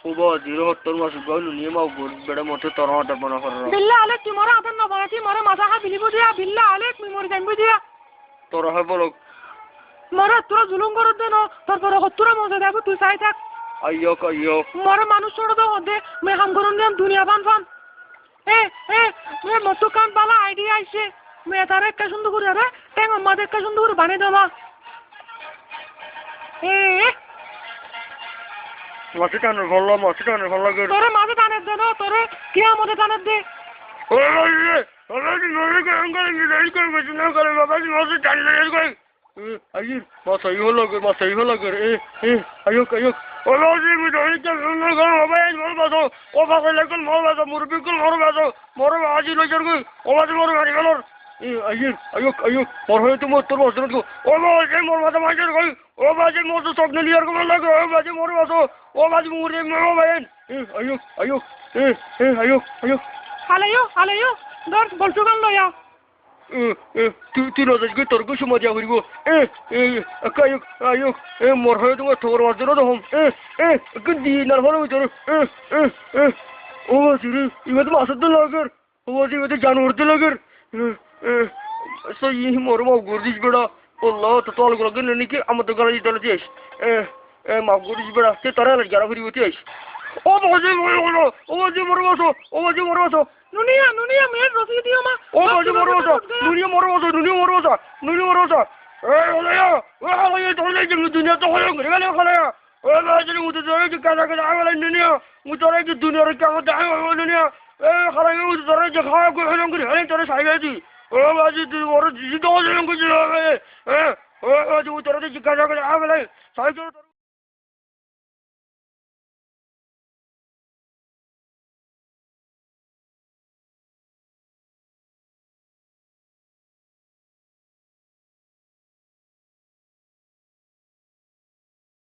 ওবা zero হত্তর মাস গইলু নিয়ে মাও গোর বেড়ে মতে তরমাটা বনা করার বিল্লা আলেক কি মরা আদন না বানাতি মরা মাথা খা বিলিবু দিয়া বিল্লা আলেক মি মরি যাইবু দিয়া তোর হয় বলো মরা তোরা জুলুম করত দেন তারপরে হত্তরা মজা দেখো তুই চাই থাক আইয়ো মরা মানুষ ছোট তো হদে মে হাম করুন দিম দুনিয়া বান ফান এ মে মতো কান পালা আইডিয়া আইছে মে তারে একটা সুন্দর করে রে টেং আমাদের একটা সুন্দর করে বানিয়ে দেওয়া মাছে টানের ভালো লাগে তোরে মাঝে টানের দে না তোরে কি আমাদের টানের দে মাছাই হলো মুরব্বী মরো আজি লই যার ওবাজে মরো গাড়ি গেল মর হয়ে তোমার তোর বসে ও বাজে মোর মাথা মাঝের গই ও বাজে মোর তো স্বপ্ন লিয়ার কম লাগে ও বাজে মরো বাসো ও বাজে মুরে মরো ভাইন হালাইও ধর বলছো গান লয়া তুই নজর গিয়ে তোর কিছু মজা করিব মোর হয়ে তোমার ঠোর মারছে না তখন দিনার ফলে ভিতরে ও বাজি ইবে তো মাছের তো লাগের ও বাজি ইবে তো জানোয়ার তো লাগের সেই মোর মাফ করে দিস বেড়া বললো তো তল গুলো নাকি আমাদের গলা দিতে হলে মাফ করে দিস বেড়া সে তোরা যারা ফিরি হতে আইস ও বাজি মরে বসো নুনিয়া মেয়ের রসি দিও মা ও বাজি মরে বসো নুনিয়া মরে বসো হালাইয়া তোলে দুনিয়া তো হয়ে গেলে হালাইয়া ও বাজি মুতে ধরে যে কাজা আগলে নুনিয়া মুতরে যে দুনিয়ার কাজ দাও নুনিয়া হালাইয়া মুতে ধরে যে খাওয়া করে হেলে তোরে সাইগাছি ও বাজি তুই বড় জিজি তো হয়ে গেছে ও বাজি মুতরে যে কাজা আগলে সাইগাছি